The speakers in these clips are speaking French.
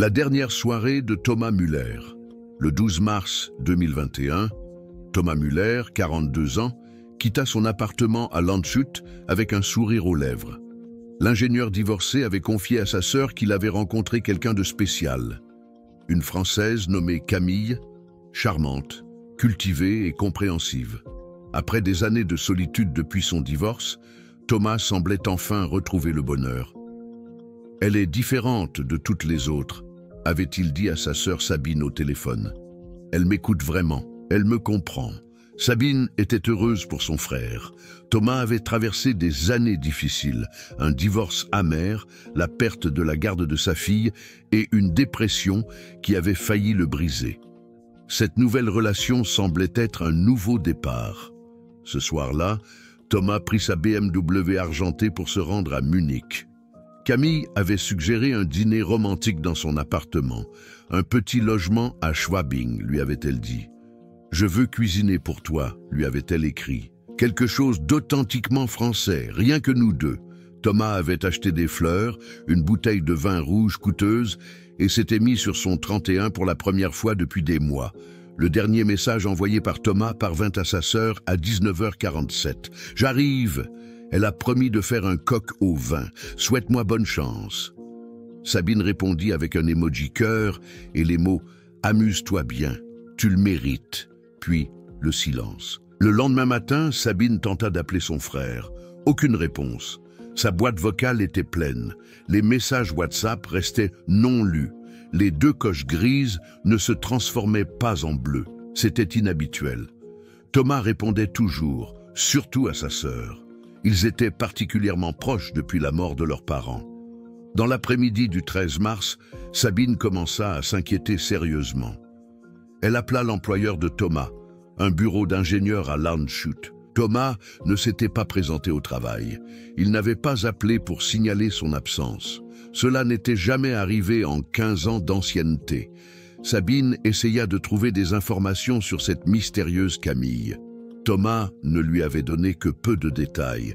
La dernière soirée de Thomas Müller. Le 12 mars 2021, Thomas Müller, 42 ans, quitta son appartement à Landshut avec un sourire aux lèvres. L'ingénieur divorcé avait confié à sa sœur qu'il avait rencontré quelqu'un de spécial. Une Française nommée Camille, charmante, cultivée et compréhensive. Après des années de solitude depuis son divorce, Thomas semblait enfin retrouver le bonheur. « Elle est différente de toutes les autres », avait-il dit à sa sœur Sabine au téléphone. « Elle m'écoute vraiment, elle me comprend. » Sabine était heureuse pour son frère. Thomas avait traversé des années difficiles, un divorce amer, la perte de la garde de sa fille et une dépression qui avait failli le briser. Cette nouvelle relation semblait être un nouveau départ. Ce soir-là, Thomas prit sa BMW argentée pour se rendre à Munich. Camille avait suggéré un dîner romantique dans son appartement, un petit logement à Schwabing, lui avait-elle dit. « Je veux cuisiner pour toi », lui avait-elle écrit. Quelque chose d'authentiquement français, rien que nous deux. Thomas avait acheté des fleurs, une bouteille de vin rouge coûteuse et s'était mis sur son 31 pour la première fois depuis des mois. Le dernier message envoyé par Thomas parvint à sa sœur à 19h47. « J'arrive !» Elle a promis de faire un coq au vin. « Souhaite-moi bonne chance !» Sabine répondit avec un emoji cœur et les mots « Amuse-toi bien, tu le mérites !» Puis le silence. Le lendemain matin, Sabine tenta d'appeler son frère. Aucune réponse. Sa boîte vocale était pleine. Les messages WhatsApp restaient non lus. Les deux coches grises ne se transformaient pas en bleu. C'était inhabituel. Thomas répondait toujours, surtout à sa sœur. Ils étaient particulièrement proches depuis la mort de leurs parents. Dans l'après-midi du 13 mars, Sabine commença à s'inquiéter sérieusement. Elle appela l'employeur de Thomas, un bureau d'ingénieur à Landshut. Thomas ne s'était pas présenté au travail. Il n'avait pas appelé pour signaler son absence. Cela n'était jamais arrivé en 15 ans d'ancienneté. Sabine essaya de trouver des informations sur cette mystérieuse Camille. Thomas ne lui avait donné que peu de détails.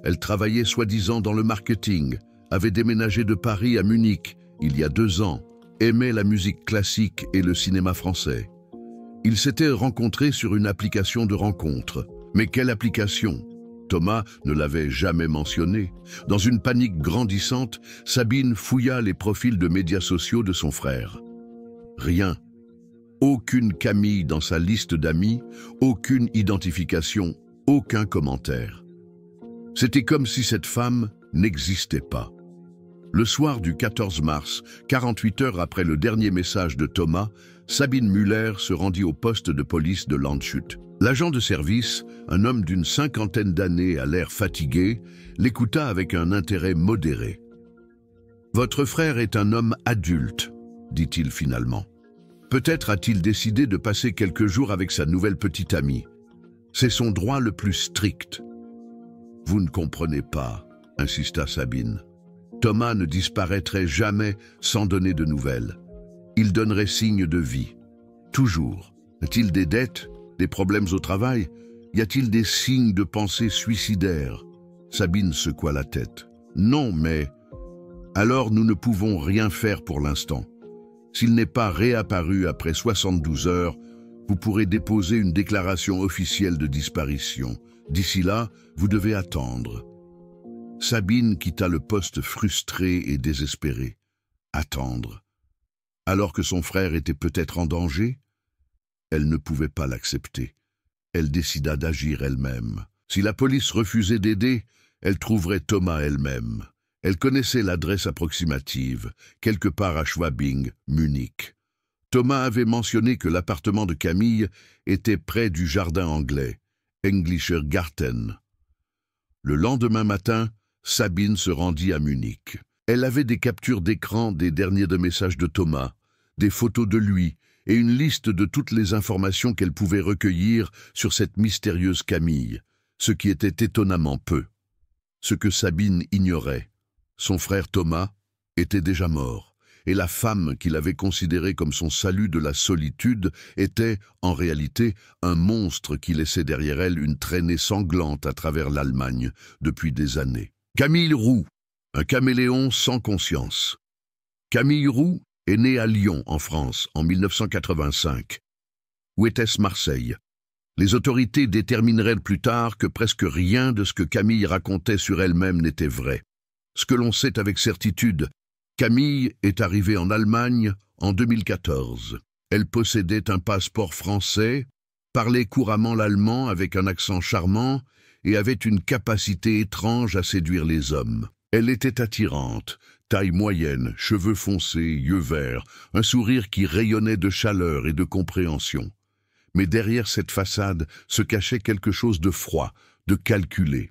Elle travaillait soi-disant dans le marketing, avait déménagé de Paris à Munich il y a 2 ans, aimait la musique classique et le cinéma français. Ils s'étaient rencontrés sur une application de rencontre. Mais quelle application? Thomas ne l'avait jamais mentionné. Dans une panique grandissante, Sabine fouilla les profils de médias sociaux de son frère. Rien. Aucune Camille dans sa liste d'amis, aucune identification, aucun commentaire. C'était comme si cette femme n'existait pas. Le soir du 14 mars, 48 heures après le dernier message de Thomas, Sabine Müller se rendit au poste de police de Landshut. L'agent de service, un homme d'une 50aine d'années à l'air fatigué, l'écouta avec un intérêt modéré. « Votre frère est un homme adulte, » dit-il finalement. « Peut-être a-t-il décidé de passer quelques jours avec sa nouvelle petite amie. C'est son droit le plus strict. »« Vous ne comprenez pas, » insista Sabine. Thomas ne disparaîtrait jamais sans donner de nouvelles. Il donnerait signe de vie. Toujours. A-t-il des dettes, des problèmes au travail? Y a-t-il des signes de pensée suicidaire? Sabine secoua la tête. Non, mais... Alors nous ne pouvons rien faire pour l'instant. S'il n'est pas réapparu après 72 heures, vous pourrez déposer une déclaration officielle de disparition. D'ici là, vous devez attendre. Sabine quitta le poste frustrée et désespérée. Attendre. Alors que son frère était peut-être en danger? Elle ne pouvait pas l'accepter. Elle décida d'agir elle-même. Si la police refusait d'aider, elle trouverait Thomas elle-même. Elle connaissait l'adresse approximative, quelque part à Schwabing, Munich. Thomas avait mentionné que l'appartement de Camille était près du jardin anglais, Englischer Garten. Le lendemain matin, Sabine se rendit à Munich. Elle avait des captures d'écran des derniers messages de Thomas, des photos de lui et une liste de toutes les informations qu'elle pouvait recueillir sur cette mystérieuse Camille, ce qui était étonnamment peu. Ce que Sabine ignorait, son frère Thomas était déjà mort, et la femme qu'il avait considérée comme son salut de la solitude était, en réalité, un monstre qui laissait derrière elle une traînée sanglante à travers l'Allemagne depuis des années. Camille Roux, un caméléon sans conscience. Camille Roux est né à Lyon, en France, en 1985. Où était-ce Marseille? Les autorités détermineraient plus tard que presque rien de ce que Camille racontait sur elle-même n'était vrai. Ce que l'on sait avec certitude, Camille est arrivée en Allemagne en 2014. Elle possédait un passeport français, parlait couramment l'allemand avec un accent charmant et avait une capacité étrange à séduire les hommes. Elle était attirante, taille moyenne, cheveux foncés, yeux verts, un sourire qui rayonnait de chaleur et de compréhension. Mais derrière cette façade se cachait quelque chose de froid, de calculé.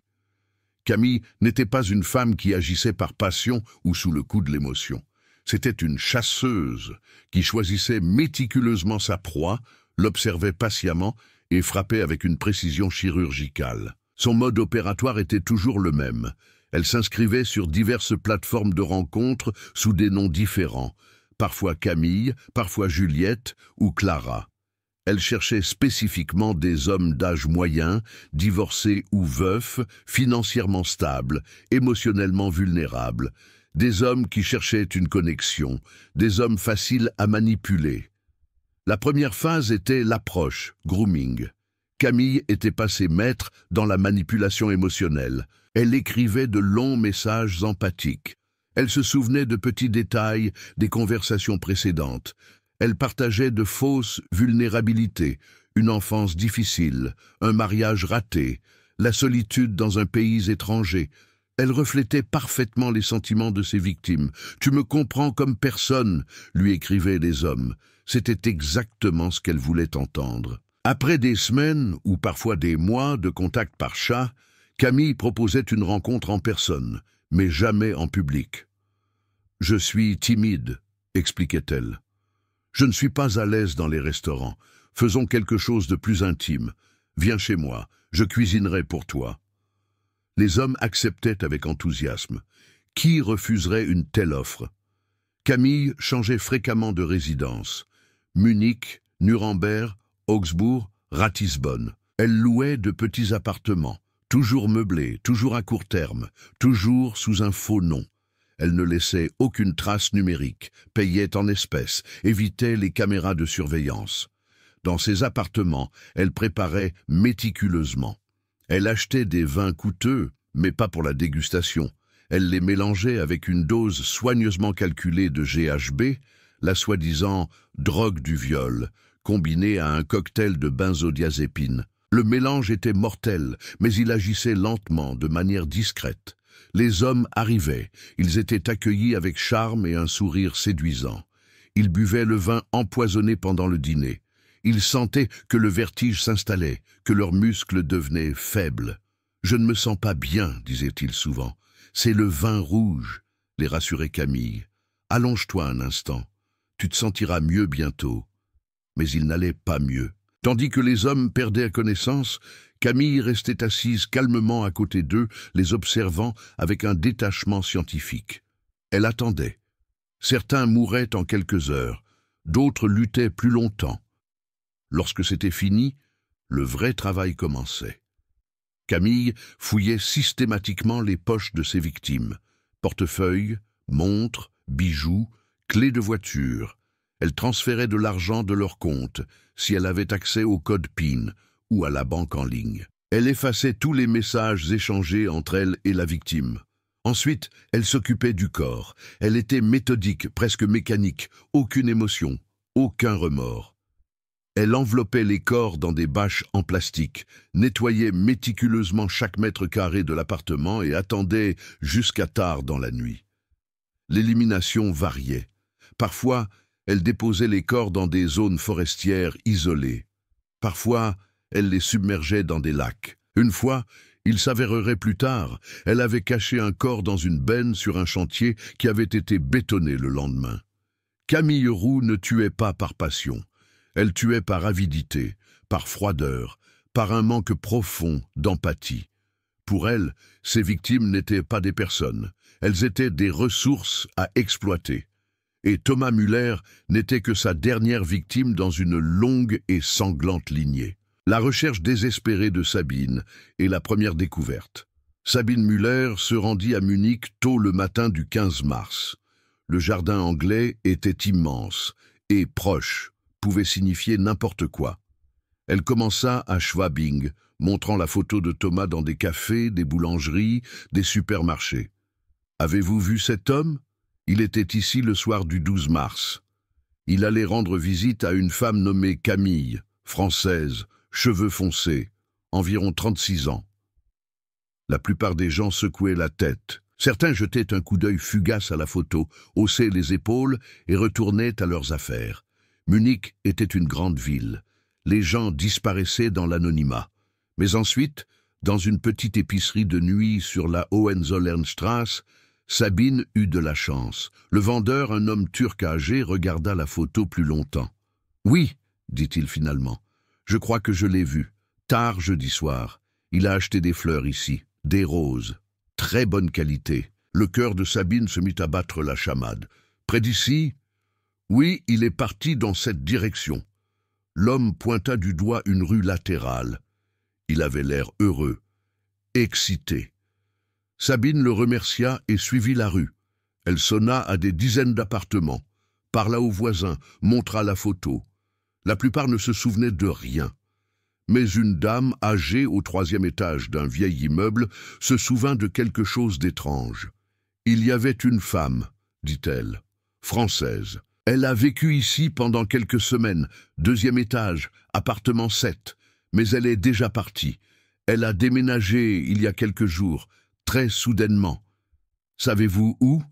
Camille n'était pas une femme qui agissait par passion ou sous le coup de l'émotion. C'était une chasseuse qui choisissait méticuleusement sa proie, l'observait patiemment et frappait avec une précision chirurgicale. Son mode opératoire était toujours le même. Elle s'inscrivait sur diverses plateformes de rencontres sous des noms différents, parfois Camille, parfois Juliette ou Clara. Elle cherchait spécifiquement des hommes d'âge moyen, divorcés ou veufs, financièrement stables, émotionnellement vulnérables, des hommes qui cherchaient une connexion, des hommes faciles à manipuler. La première phase était l'approche, grooming. Camille était passée maître dans la manipulation émotionnelle. Elle écrivait de longs messages empathiques. Elle se souvenait de petits détails des conversations précédentes. Elle partageait de fausses vulnérabilités, une enfance difficile, un mariage raté, la solitude dans un pays étranger. Elle reflétait parfaitement les sentiments de ses victimes. « Tu me comprends comme personne », lui écrivaient les hommes. C'était exactement ce qu'elle voulait entendre. Après des semaines, ou parfois des mois de contact par chat, Camille proposait une rencontre en personne, mais jamais en public. « Je suis timide », expliquait-elle. « Je ne suis pas à l'aise dans les restaurants. Faisons quelque chose de plus intime. Viens chez moi, je cuisinerai pour toi. » Les hommes acceptaient avec enthousiasme. Qui refuserait une telle offre? Camille changeait fréquemment de résidence. Munich, Nuremberg, Augsbourg, Ratisbonne. Elle louait de petits appartements, toujours meublés, toujours à court terme, toujours sous un faux nom. Elle ne laissait aucune trace numérique, payait en espèces, évitait les caméras de surveillance. Dans ses appartements, elle préparait méticuleusement. Elle achetait des vins coûteux, mais pas pour la dégustation. Elle les mélangeait avec une dose soigneusement calculée de GHB, la soi-disant drogue du viol, combinée à un cocktail de benzodiazépine. Le mélange était mortel, mais il agissait lentement, de manière discrète. Les hommes arrivaient, ils étaient accueillis avec charme et un sourire séduisant. Ils buvaient le vin empoisonné pendant le dîner. Ils sentaient que le vertige s'installait, que leurs muscles devenaient faibles. « Je ne me sens pas bien », disait-il souvent. « C'est le vin rouge », les rassurait Camille. « Allonge-toi un instant, tu te sentiras mieux bientôt. » Mais il n'allait pas mieux. Tandis que les hommes perdaient connaissance, Camille restait assise calmement à côté d'eux, les observant avec un détachement scientifique. Elle attendait. Certains mouraient en quelques heures, d'autres luttaient plus longtemps. Lorsque c'était fini, le vrai travail commençait. Camille fouillait systématiquement les poches de ses victimes. Portefeuilles, montres, bijoux, clés de voiture. Elle transférait de l'argent de leur compte, si elle avait accès au code PIN ou à la banque en ligne. Elle effaçait tous les messages échangés entre elle et la victime. Ensuite, elle s'occupait du corps. Elle était méthodique, presque mécanique, aucune émotion, aucun remords. Elle enveloppait les corps dans des bâches en plastique, nettoyait méticuleusement chaque mètre carré de l'appartement et attendait jusqu'à tard dans la nuit. L'élimination variait. Parfois, elle déposait les corps dans des zones forestières isolées. Parfois, elle les submergeait dans des lacs. Une fois, il s'avérerait plus tard, elle avait caché un corps dans une benne sur un chantier qui avait été bétonné le lendemain. Camille Roux ne tuait pas par passion. Elle tuait par avidité, par froideur, par un manque profond d'empathie. Pour elle, ses victimes n'étaient pas des personnes, elles étaient des ressources à exploiter. Et Thomas Müller n'était que sa dernière victime dans une longue et sanglante lignée. La recherche désespérée de Sabine est la première découverte. Sabine Müller se rendit à Munich tôt le matin du 15 mars. Le jardin anglais était immense et proche, pouvait signifier n'importe quoi. Elle commença à Schwabing, montrant la photo de Thomas dans des cafés, des boulangeries, des supermarchés. « Avez-vous vu cet homme? Il était ici le soir du 12 mars. Il allait rendre visite à une femme nommée Camille, française, cheveux foncés, environ 36 ans. » La plupart des gens secouaient la tête. Certains jetaient un coup d'œil fugace à la photo, haussaient les épaules et retournaient à leurs affaires. Munich était une grande ville. Les gens disparaissaient dans l'anonymat. Mais ensuite, dans une petite épicerie de nuit sur la Hohenzollernstraße, Sabine eut de la chance. Le vendeur, un homme turc âgé, regarda la photo plus longtemps. « Oui, dit-il finalement, je crois que je l'ai vu. Tard jeudi soir. Il a acheté des fleurs ici, des roses. Très bonne qualité. » Le cœur de Sabine se mit à battre la chamade. « Près d'ici ? » ?»« Oui, il est parti dans cette direction. » L'homme pointa du doigt une rue latérale. Il avait l'air heureux, excité. Sabine le remercia et suivit la rue. Elle sonna à des dizaines d'appartements, parla aux voisins, montra la photo. La plupart ne se souvenaient de rien. Mais une dame âgée au 3e étage d'un vieil immeuble se souvint de quelque chose d'étrange. « Il y avait une femme, dit-elle, française. Elle a vécu ici pendant quelques semaines, 2e étage, appartement 7, mais elle est déjà partie. Elle a déménagé il y a quelques jours, très soudainement. Savez-vous où ?»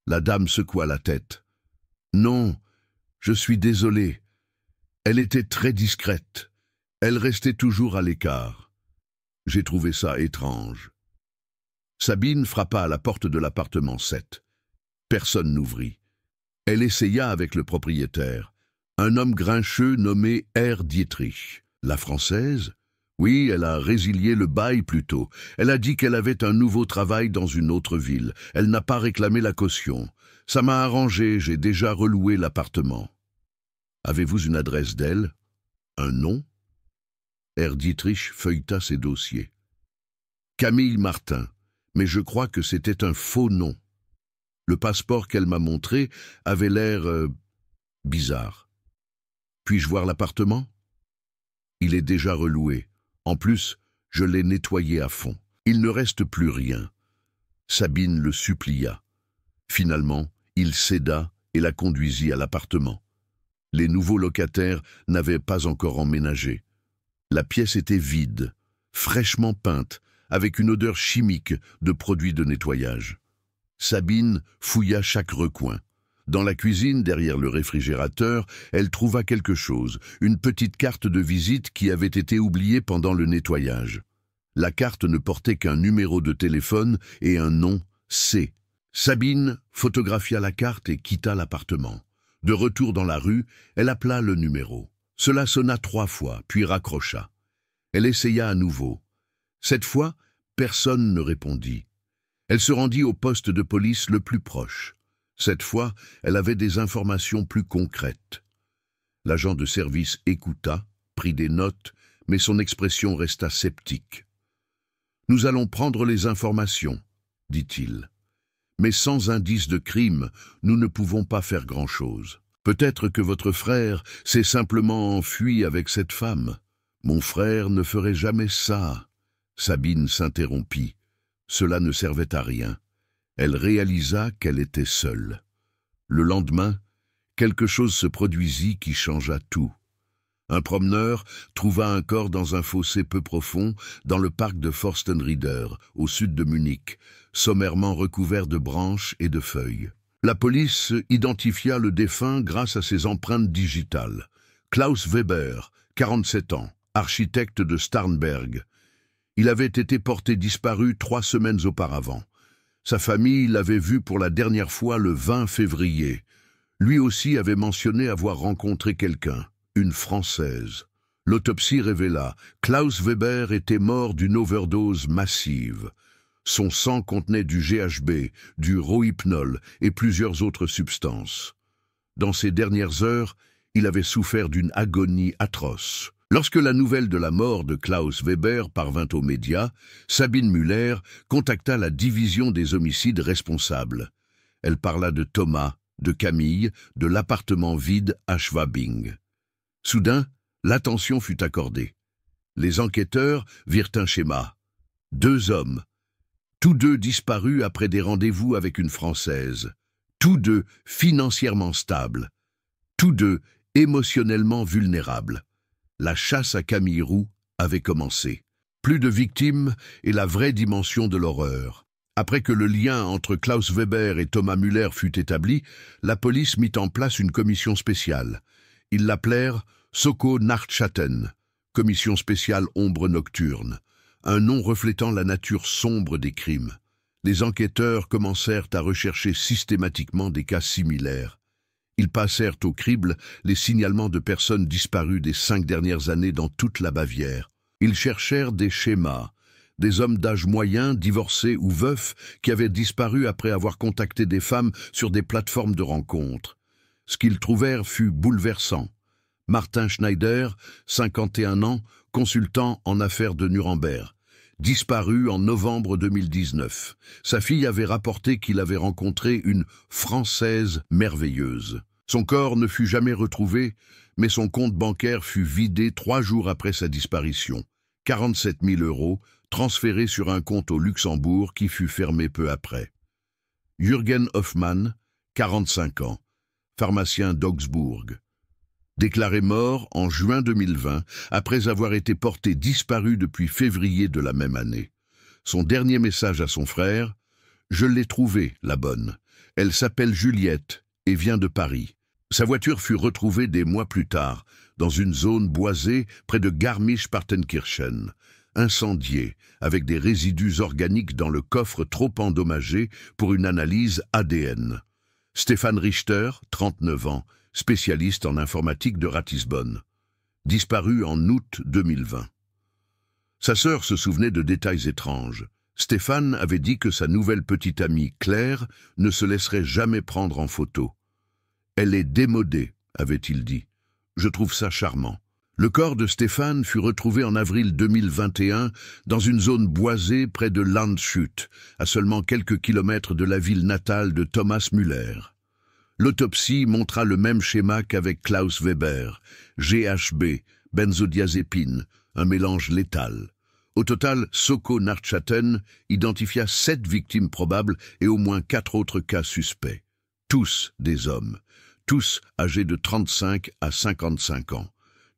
La dame secoua la tête. « Non, je suis désolé. Elle était très discrète. Elle restait toujours à l'écart. J'ai trouvé ça étrange. » Sabine frappa à la porte de l'appartement 7. Personne n'ouvrit. Elle essaya avec le propriétaire, un homme grincheux nommé R. Dietrich. La française? Oui, elle a résilié le bail plus tôt. Elle a dit qu'elle avait un nouveau travail dans une autre ville. Elle n'a pas réclamé la caution. Ça m'a arrangé, j'ai déjà reloué l'appartement. Avez-vous une adresse d'elle? Un nom? R. Dietrich feuilleta ses dossiers. Camille Martin, mais je crois que c'était un faux nom. Le passeport qu'elle m'a montré avait l'air bizarre. Puis-je voir l'appartement? Il est déjà reloué. En plus, je l'ai nettoyé à fond. Il ne reste plus rien. Sabine le supplia. Finalement, il céda et la conduisit à l'appartement. Les nouveaux locataires n'avaient pas encore emménagé. La pièce était vide, fraîchement peinte, avec une odeur chimique de produits de nettoyage. Sabine fouilla chaque recoin. Dans la cuisine, derrière le réfrigérateur, elle trouva quelque chose, une petite carte de visite qui avait été oubliée pendant le nettoyage. La carte ne portait qu'un numéro de téléphone et un nom, C. Sabine photographia la carte et quitta l'appartement. De retour dans la rue, elle appela le numéro. Cela sonna 3 fois, puis raccrocha. Elle essaya à nouveau. Cette fois, personne ne répondit. Elle se rendit au poste de police le plus proche. Cette fois, elle avait des informations plus concrètes. L'agent de service écouta, prit des notes, mais son expression resta sceptique. « Nous allons prendre les informations, dit-il. Mais sans indice de crime, nous ne pouvons pas faire grand-chose. Peut-être que votre frère s'est simplement enfui avec cette femme. Mon frère ne ferait jamais ça. » Sabine s'interrompit. Cela ne servait à rien. Elle réalisa qu'elle était seule. Le lendemain, quelque chose se produisit qui changea tout. Un promeneur trouva un corps dans un fossé peu profond dans le parc de Forstenrieder, au sud de Munich, sommairement recouvert de branches et de feuilles. La police identifia le défunt grâce à ses empreintes digitales. Klaus Weber, 47 ans, architecte de Starnberg. Il avait été porté disparu 3 semaines auparavant. Sa famille l'avait vu pour la dernière fois le 20 février. Lui aussi avait mentionné avoir rencontré quelqu'un, une Française. L'autopsie révéla, Klaus Weber était mort d'une overdose massive. Son sang contenait du GHB, du Rohypnol et plusieurs autres substances. Dans ces dernières heures, il avait souffert d'une agonie atroce. Lorsque la nouvelle de la mort de Klaus Weber parvint aux médias, Sabine Müller contacta la division des homicides responsables. Elle parla de Thomas, de Camille, de l'appartement vide à Schwabing. Soudain, l'attention fut accordée. Les enquêteurs virent un schéma. 2 hommes, tous 2 disparus après des rendez-vous avec une Française, tous 2 financièrement stables, tous 2 émotionnellement vulnérables. La chasse à Camille Roux avait commencé. Plus de victimes et la vraie dimension de l'horreur. Après que le lien entre Klaus Weber et Thomas Müller fut établi, la police mit en place une commission spéciale. Ils l'appelèrent Soko Nachtschatten, commission spéciale ombre nocturne, un nom reflétant la nature sombre des crimes. Les enquêteurs commencèrent à rechercher systématiquement des cas similaires. Ils passèrent au crible les signalements de personnes disparues des 5 dernières années dans toute la Bavière. Ils cherchèrent des schémas, des hommes d'âge moyen, divorcés ou veufs, qui avaient disparu après avoir contacté des femmes sur des plateformes de rencontres. Ce qu'ils trouvèrent fut bouleversant. Martin Schneider, 51 ans, consultant en affaires de Nuremberg, disparu en novembre 2019. Sa fille avait rapporté qu'il avait rencontré une Française merveilleuse. Son corps ne fut jamais retrouvé, mais son compte bancaire fut vidé 3 jours après sa disparition. 47 000 € transférés sur un compte au Luxembourg qui fut fermé peu après. Jürgen Hoffmann, 45 ans, pharmacien d'Augsbourg. Déclaré mort en juin 2020 après avoir été porté disparu depuis février de la même année. Son dernier message à son frère: « Je l'ai trouvée, la bonne. Elle s'appelle Juliette et vient de Paris. » Sa voiture fut retrouvée des mois plus tard, dans une zone boisée près de Garmisch-Partenkirchen, incendiée, avec des résidus organiques dans le coffre trop endommagé pour une analyse ADN. Stéphane Richter, 39 ans, spécialiste en informatique de Ratisbonne, disparu en août 2020. Sa sœur se souvenait de détails étranges. Stéphane avait dit que sa nouvelle petite amie, Claire, ne se laisserait jamais prendre en photo. « Elle est démodée », avait-il dit. « Je trouve ça charmant. » Le corps de Stéphane fut retrouvé en avril 2021 dans une zone boisée près de Landshut, à seulement quelques kilomètres de la ville natale de Thomas Müller. L'autopsie montra le même schéma qu'avec Klaus Weber, GHB, benzodiazépine, un mélange létal. Au total, Soko Nachtschatten identifia 7 victimes probables et au moins 4 autres cas suspects. Tous des hommes, tous âgés de 35 à 55 ans.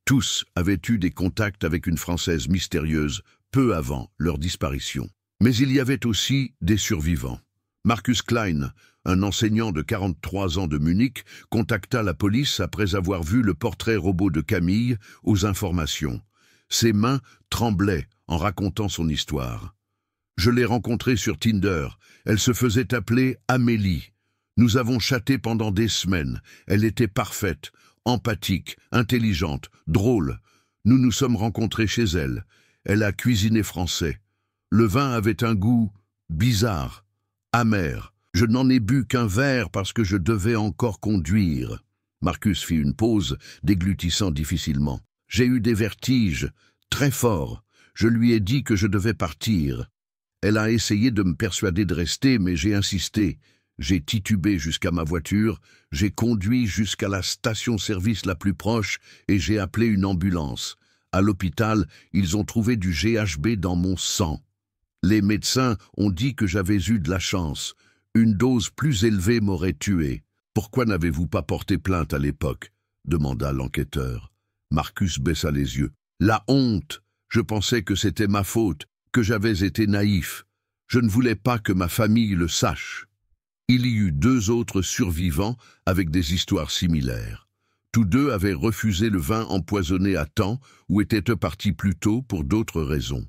Tous avaient eu des contacts avec une Française mystérieuse peu avant leur disparition. Mais il y avait aussi des survivants. Markus Klein, un enseignant de 43 ans de Munich, contacta la police après avoir vu le portrait robot de Camille aux informations. Ses mains tremblaient en racontant son histoire. « Je l'ai rencontrée sur Tinder. Elle se faisait appeler Amélie. Nous avons chatté pendant des semaines. Elle était parfaite, empathique, intelligente, drôle. Nous nous sommes rencontrés chez elle. Elle a cuisiné français. Le vin avait un goût bizarre, amer. Je n'en ai bu qu'un verre parce que je devais encore conduire. » Marcus fit une pause, déglutissant difficilement. « J'ai eu des vertiges, très forts. Je lui ai dit que je devais partir. Elle a essayé de me persuader de rester, mais j'ai insisté. J'ai titubé jusqu'à ma voiture, j'ai conduit jusqu'à la station-service la plus proche et j'ai appelé une ambulance. À l'hôpital, ils ont trouvé du GHB dans mon sang. Les médecins ont dit que j'avais eu de la chance. Une dose plus élevée m'aurait tué. Pourquoi n'avez-vous pas porté plainte à l'époque ? Demanda l'enquêteur. Marcus baissa les yeux. La honte! Je pensais que c'était ma faute, que j'avais été naïf. Je ne voulais pas que ma famille le sache. Il y eut 2 autres survivants avec des histoires similaires. Tous 2 avaient refusé le vin empoisonné à temps ou étaient partis plus tôt pour d'autres raisons.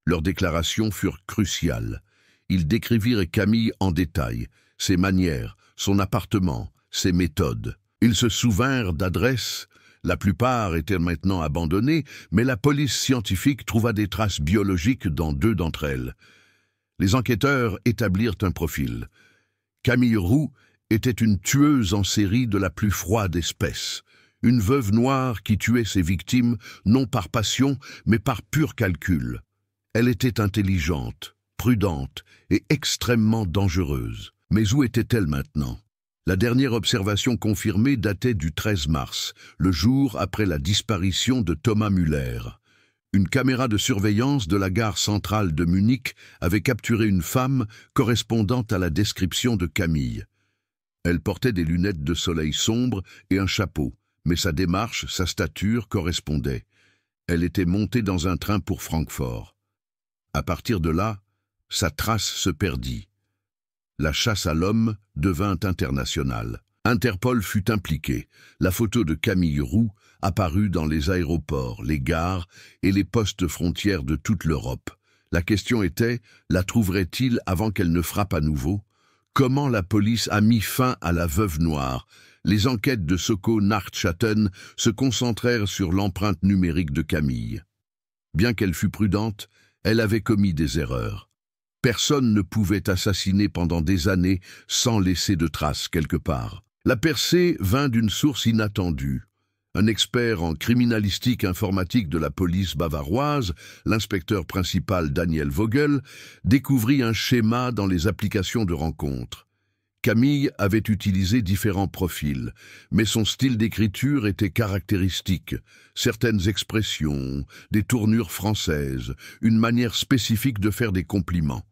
Leurs déclarations furent cruciales. Ils décrivirent Camille en détail, ses manières, son appartement, ses méthodes. Ils se souvinrent d'adresses. La plupart étaient maintenant abandonnées, mais la police scientifique trouva des traces biologiques dans 2 d'entre elles. Les enquêteurs établirent un profil. Camille Roux était une tueuse en série de la plus froide espèce, une veuve noire qui tuait ses victimes non par passion mais par pur calcul. Elle était intelligente, prudente et extrêmement dangereuse. Mais où était-elle maintenant? La dernière observation confirmée datait du 13 mars, le jour après la disparition de Thomas Müller. Une caméra de surveillance de la gare centrale de Munich avait capturé une femme correspondant à la description de Camille. Elle portait des lunettes de soleil sombres et un chapeau, mais sa démarche, sa stature correspondaient. Elle était montée dans un train pour Francfort. À partir de là, sa trace se perdit. La chasse à l'homme devint internationale. Interpol fut impliqué. La photo de Camille Roux apparut dans les aéroports, les gares et les postes frontières de toute l'Europe. La question était, la trouverait-il avant qu'elle ne frappe à nouveau? Comment la police a mis fin à la veuve noire? Les enquêtes de Soko-Nachtschatten se concentrèrent sur l'empreinte numérique de Camille. Bien qu'elle fût prudente, elle avait commis des erreurs. Personne ne pouvait assassiner pendant des années sans laisser de traces quelque part. La percée vint d'une source inattendue. Un expert en criminalistique informatique de la police bavaroise, l'inspecteur principal Daniel Vogel, découvrit un schéma dans les applications de rencontres. Camille avait utilisé différents profils, mais son style d'écriture était caractéristique. Certaines expressions, des tournures françaises, une manière spécifique de faire des compliments.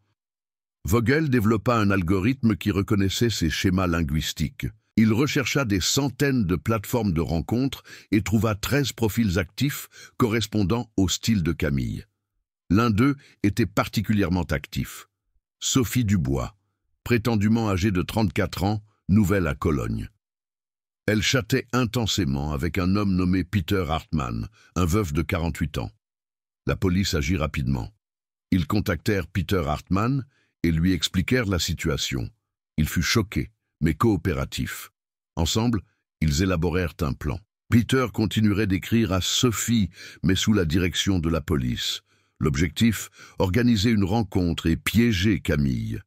Vogel développa un algorithme qui reconnaissait ces schémas linguistiques. Il rechercha des centaines de plateformes de rencontres et trouva 13 profils actifs correspondant au style de Camille. L'un d'eux était particulièrement actif. Sophie Dubois, prétendument âgée de 34 ans, nouvelle à Cologne. Elle chattait intensément avec un homme nommé Peter Hartmann, un veuf de 48 ans. La police agit rapidement. Ils contactèrent Peter Hartmann et lui expliquèrent la situation. Il fut choqué, mais coopératif. Ensemble, ils élaborèrent un plan. Peter continuerait d'écrire à Sophie, mais sous la direction de la police. L'objectif, organiser une rencontre et piéger Camille.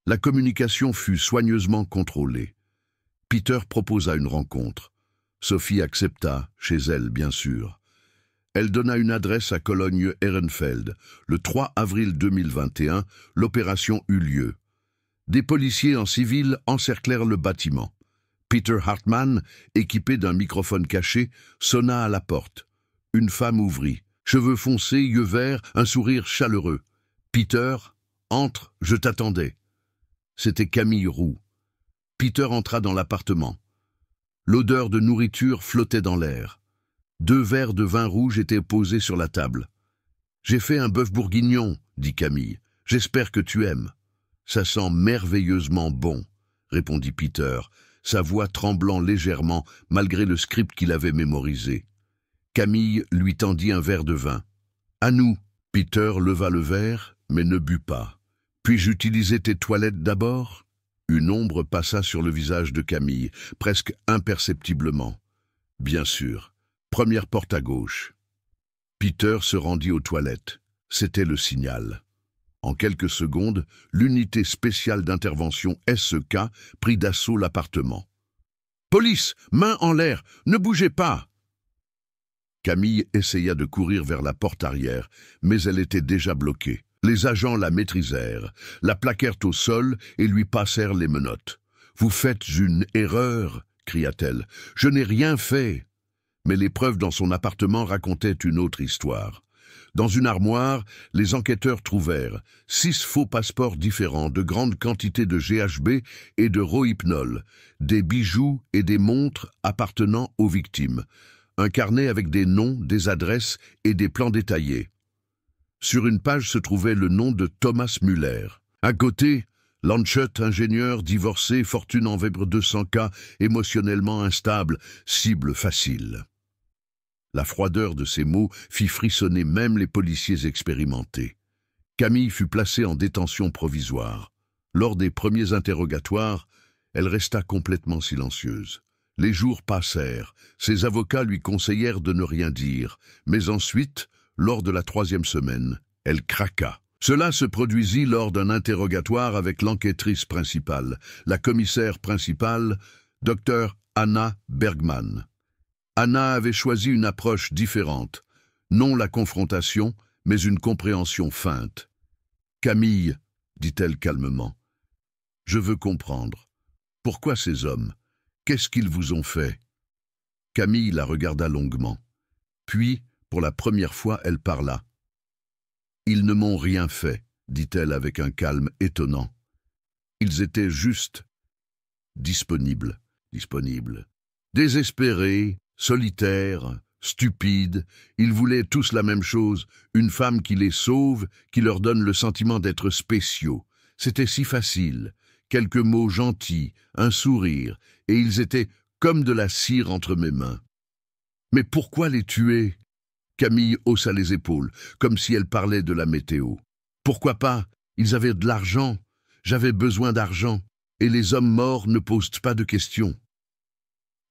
La communication fut soigneusement contrôlée. Peter proposa une rencontre. Sophie accepta, chez elle bien sûr. Elle donna une adresse à Cologne-Ehrenfeld. Le 3 avril 2021, l'opération eut lieu. Des policiers en civil encerclèrent le bâtiment. Peter Hartmann, équipé d'un microphone caché, sonna à la porte. Une femme ouvrit. Cheveux foncés, yeux verts, un sourire chaleureux. « Peter, entre, je t'attendais. » C'était Camille Roux. Peter entra dans l'appartement. L'odeur de nourriture flottait dans l'air. 2 verres de vin rouge étaient posés sur la table. « J'ai fait un bœuf bourguignon, » dit Camille. « J'espère que tu aimes. »« Ça sent merveilleusement bon, » répondit Peter, sa voix tremblant légèrement malgré le script qu'il avait mémorisé. Camille lui tendit un verre de vin. « À nous !» Peter leva le verre, mais ne but pas. « Puis-je utiliser tes toilettes d'abord ?» Une ombre passa sur le visage de Camille, presque imperceptiblement. « Bien sûr. Première porte à gauche. » Peter se rendit aux toilettes. C'était le signal. En quelques secondes, l'unité spéciale d'intervention SEK prit d'assaut l'appartement. « Police, main en l'air, ne bougez pas !» Camille essaya de courir vers la porte arrière, mais elle était déjà bloquée. Les agents la maîtrisèrent, la plaquèrent au sol et lui passèrent les menottes. « Vous faites une erreur !» cria-t-elle. « Je n'ai rien fait !» Mais les preuves dans son appartement racontaient une autre histoire. Dans une armoire, les enquêteurs trouvèrent 6 faux passeports différents, de grandes quantités de GHB et de Rohypnol, des bijoux et des montres appartenant aux victimes, un carnet avec des noms, des adresses et des plans détaillés. Sur une page se trouvait le nom de Thomas Müller. À côté, Landshut, ingénieur, divorcé, fortune environ 200K, émotionnellement instable, cible facile. La froideur de ces mots fit frissonner même les policiers expérimentés. Camille fut placée en détention provisoire. Lors des premiers interrogatoires, elle resta complètement silencieuse. Les jours passèrent, ses avocats lui conseillèrent de ne rien dire, mais ensuite, lors de la 3e semaine, elle craqua. Cela se produisit lors d'un interrogatoire avec l'enquêtrice principale, la commissaire principale, Dr Anna Bergman. Anna avait choisi une approche différente, non la confrontation, mais une compréhension feinte. « Camille, dit-elle calmement, Je veux comprendre. Pourquoi ces hommes? Qu'est-ce qu'ils vous ont fait? Camille la regarda longuement. Puis, pour la première fois, elle parla. Ils ne m'ont rien fait, dit-elle avec un calme étonnant. Ils étaient juste disponibles, désespérés, solitaires, stupides. Ils voulaient tous la même chose, une femme qui les sauve, qui leur donne le sentiment d'être spéciaux. C'était si facile. Quelques mots gentils, un sourire, et ils étaient comme de la cire entre mes mains. Mais pourquoi les tuer? Camille haussa les épaules, comme si elle parlait de la météo. Pourquoi pas? Ils avaient de l'argent. J'avais besoin d'argent. Et les hommes morts ne posent pas de questions.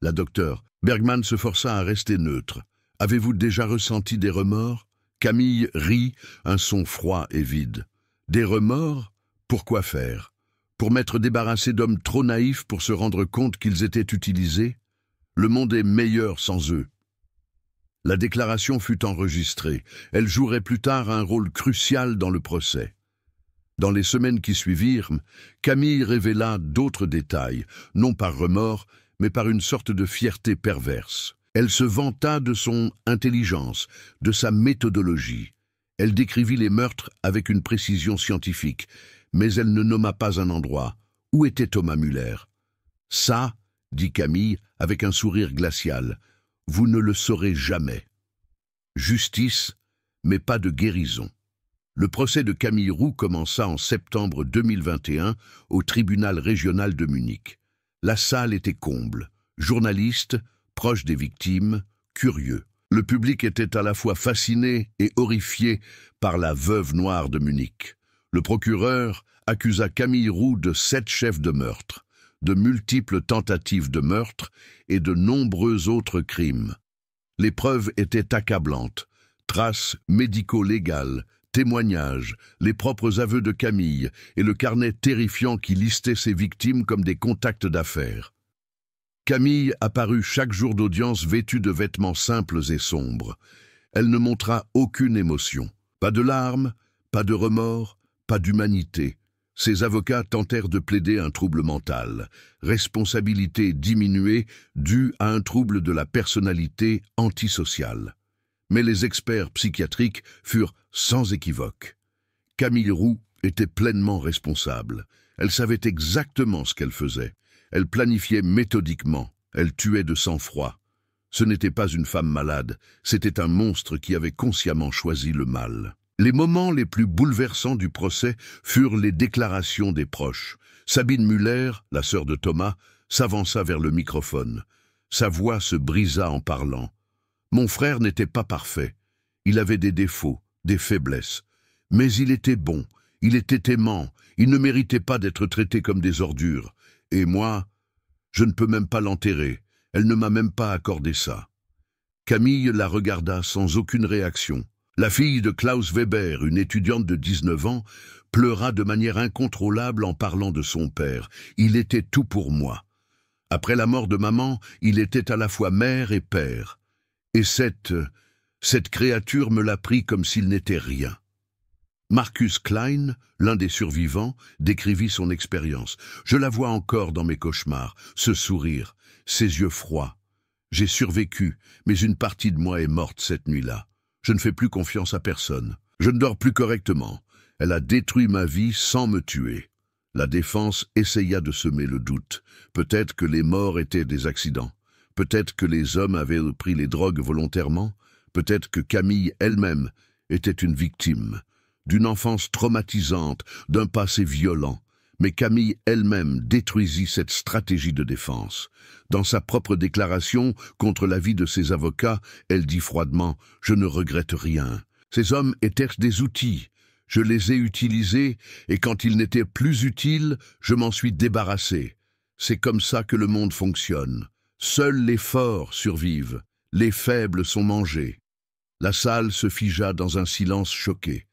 La docteure Bergman se força à rester neutre. Avez-vous déjà ressenti des remords? Camille rit, un son froid et vide. Des remords? Pourquoi faire? Pour m'être débarrassé d'hommes trop naïfs pour se rendre compte qu'ils étaient utilisés? Le monde est meilleur sans eux. La déclaration fut enregistrée. Elle jouerait plus tard un rôle crucial dans le procès. Dans les semaines qui suivirent, Camille révéla d'autres détails, non par remords, mais par une sorte de fierté perverse. Elle se vanta de son intelligence, de sa méthodologie. Elle décrivit les meurtres avec une précision scientifique, mais elle ne nomma pas un endroit. Où était Thomas Müller? Ça, dit Camille avec un sourire glacial, vous ne le saurez jamais. Justice, mais pas de guérison. Le procès de Camille Roux commença en septembre 2021 au tribunal régional de Munich. La salle était comble. Journalistes, proches des victimes, curieux. Le public était à la fois fasciné et horrifié par la veuve noire de Munich. Le procureur accusa Camille Roux de 7 chefs de meurtre, de multiples tentatives de meurtre et de nombreux autres crimes. Les preuves étaient accablantes. Traces médico-légales, témoignages, les propres aveux de Camille et le carnet terrifiant qui listait ses victimes comme des contacts d'affaires. Camille apparut chaque jour d'audience vêtue de vêtements simples et sombres. Elle ne montra aucune émotion. Pas de larmes, pas de remords, pas d'humanité. Ses avocats tentèrent de plaider un trouble mental, responsabilité diminuée due à un trouble de la personnalité antisociale. Mais les experts psychiatriques furent sans équivoque. Camille Roux était pleinement responsable. Elle savait exactement ce qu'elle faisait. Elle planifiait méthodiquement. Elle tuait de sang-froid. Ce n'était pas une femme malade, c'était un monstre qui avait consciemment choisi le mal. Les moments les plus bouleversants du procès furent les déclarations des proches. Sabine Müller, la sœur de Thomas, s'avança vers le microphone. Sa voix se brisa en parlant. Mon frère n'était pas parfait. Il avait des défauts, des faiblesses. Mais il était bon, il était aimant, il ne méritait pas d'être traité comme des ordures. Et moi, je ne peux même pas l'enterrer. Elle ne m'a même pas accordé ça. Camille la regarda sans aucune réaction. La fille de Klaus Weber, une étudiante de 19 ans, pleura de manière incontrôlable en parlant de son père. Il était tout pour moi. Après la mort de maman, il était à la fois mère et père. Et cette créature me l'a pris comme s'il n'était rien. Marcus Klein, l'un des survivants, décrivit son expérience. Je la vois encore dans mes cauchemars, ce sourire, ses yeux froids. J'ai survécu, mais une partie de moi est morte cette nuit-là. Je ne fais plus confiance à personne. Je ne dors plus correctement. Elle a détruit ma vie sans me tuer. La défense essaya de semer le doute. Peut-être que les morts étaient des accidents. Peut-être que les hommes avaient pris les drogues volontairement. Peut-être que Camille elle-même était une victime. D'une enfance traumatisante, d'un passé violent. Mais Camille elle-même détruisit cette stratégie de défense. Dans sa propre déclaration contre l'avis de ses avocats, elle dit froidement « Je ne regrette rien. Ces hommes étaient des outils. Je les ai utilisés et quand ils n'étaient plus utiles, je m'en suis débarrassé. C'est comme ça que le monde fonctionne. Seuls les forts survivent. Les faibles sont mangés. » La salle se figea dans un silence choqué.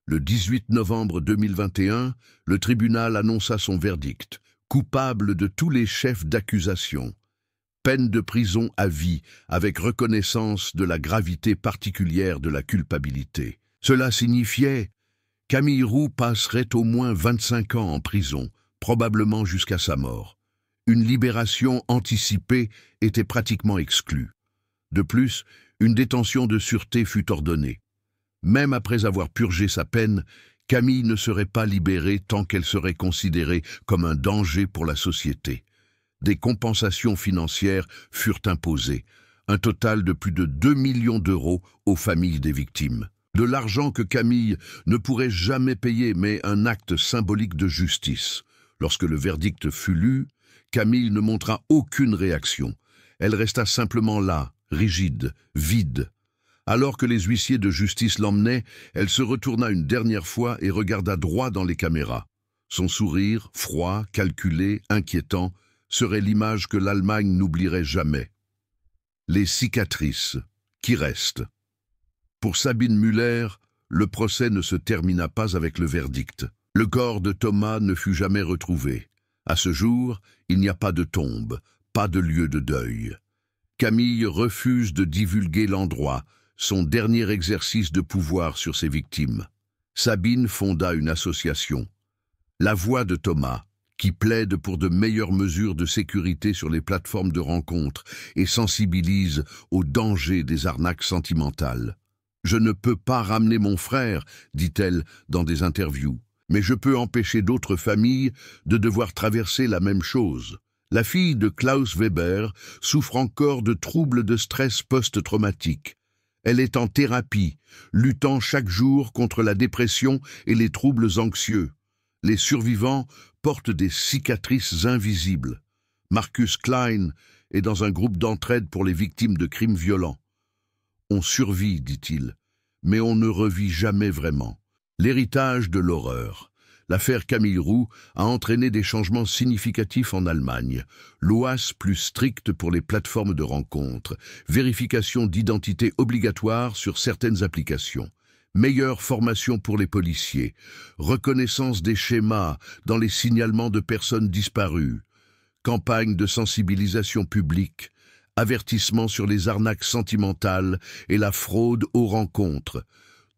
Le 18 novembre 2021, le tribunal annonça son verdict, coupable de tous les chefs d'accusation. Peine de prison à vie, avec reconnaissance de la gravité particulière de la culpabilité. Cela signifiait Camille Roux passerait au moins 25 ans en prison, probablement jusqu'à sa mort. Une libération anticipée était pratiquement exclue. De plus, une détention de sûreté fut ordonnée. Même après avoir purgé sa peine, Camille ne serait pas libérée tant qu'elle serait considérée comme un danger pour la société. Des compensations financières furent imposées, un total de plus de 2 millions d'euros aux familles des victimes. De l'argent que Camille ne pourrait jamais payer, mais un acte symbolique de justice. Lorsque le verdict fut lu, Camille ne montra aucune réaction. Elle resta simplement là, rigide, vide. Alors que les huissiers de justice l'emmenaient, elle se retourna une dernière fois et regarda droit dans les caméras. Son sourire, froid, calculé, inquiétant, serait l'image que l'Allemagne n'oublierait jamais. Les cicatrices qui restent. Pour Sabine Müller, le procès ne se termina pas avec le verdict. Le corps de Thomas ne fut jamais retrouvé. À ce jour, il n'y a pas de tombe, pas de lieu de deuil. Camille refuse de divulguer l'endroit, son dernier exercice de pouvoir sur ses victimes. Sabine fonda une association, La Voix de Thomas, qui plaide pour de meilleures mesures de sécurité sur les plateformes de rencontres et sensibilise au danger des arnaques sentimentales. « Je ne peux pas ramener mon frère », dit-elle dans des interviews, « mais je peux empêcher d'autres familles de devoir traverser la même chose. » La fille de Klaus Weber souffre encore de troubles de stress post-traumatique. Elle est en thérapie, luttant chaque jour contre la dépression et les troubles anxieux. Les survivants portent des cicatrices invisibles. Marcus Klein est dans un groupe d'entraide pour les victimes de crimes violents. On survit, dit-il, mais on ne revit jamais vraiment. L'héritage de l'horreur. L'affaire Camille Roux a entraîné des changements significatifs en Allemagne. Lois plus strictes pour les plateformes de rencontres, vérification d'identité obligatoire sur certaines applications, meilleure formation pour les policiers, reconnaissance des schémas dans les signalements de personnes disparues, campagne de sensibilisation publique, avertissement sur les arnaques sentimentales et la fraude aux rencontres,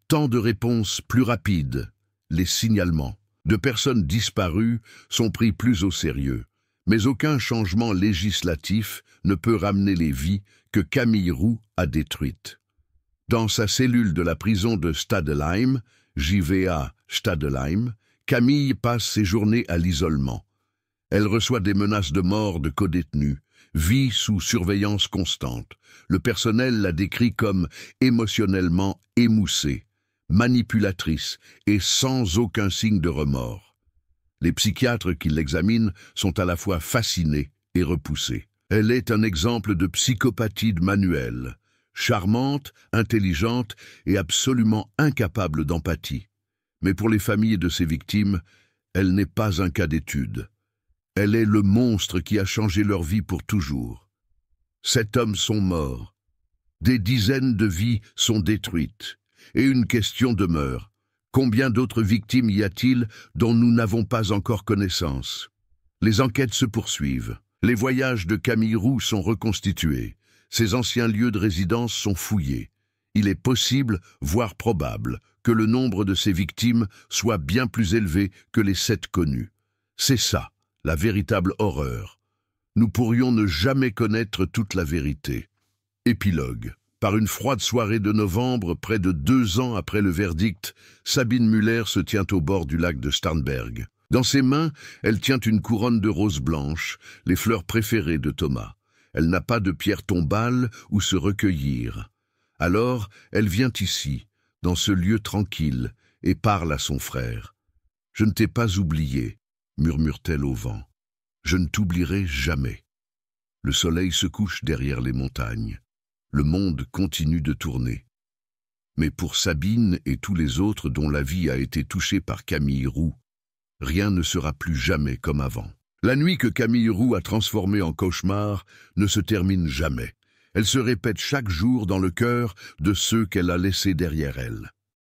temps de réponse plus rapide, les signalements de personnes disparues sont pris plus au sérieux, mais aucun changement législatif ne peut ramener les vies que Camille Roux a détruites. Dans sa cellule de la prison de Stadelheim, JVA Stadelheim, Camille passe ses journées à l'isolement. Elle reçoit des menaces de mort de codétenus, vit sous surveillance constante. Le personnel la décrit comme émotionnellement émoussée, manipulatrice et sans aucun signe de remords. Les psychiatres qui l'examinent sont à la fois fascinés et repoussés. Elle est un exemple de psychopathie manuelle, charmante, intelligente et absolument incapable d'empathie. Mais pour les familles de ses victimes, elle n'est pas un cas d'étude. Elle est le monstre qui a changé leur vie pour toujours. 7 hommes sont morts. Des dizaines de vies sont détruites. Et une question demeure. Combien d'autres victimes y a-t-il dont nous n'avons pas encore connaissance? Les enquêtes se poursuivent. Les voyages de Camille Roux sont reconstitués. Ses anciens lieux de résidence sont fouillés. Il est possible, voire probable, que le nombre de ses victimes soit bien plus élevé que les 7 connues. C'est ça, la véritable horreur. Nous pourrions ne jamais connaître toute la vérité. Épilogue. Par une froide soirée de novembre, près de 2 ans après le verdict, Sabine Müller se tient au bord du lac de Starnberg. Dans ses mains, elle tient une couronne de roses blanches, les fleurs préférées de Thomas. Elle n'a pas de pierre tombale où se recueillir. Alors, elle vient ici, dans ce lieu tranquille, et parle à son frère. « Je ne t'ai pas oublié », murmure-t-elle au vent. « Je ne t'oublierai jamais. » Le soleil se couche derrière les montagnes. Le monde continue de tourner. Mais pour Sabine et tous les autres dont la vie a été touchée par Camille Roux, rien ne sera plus jamais comme avant. La nuit que Camille Roux a transformée en cauchemar ne se termine jamais. Elle se répète chaque jour dans le cœur de ceux qu'elle a laissés derrière elle.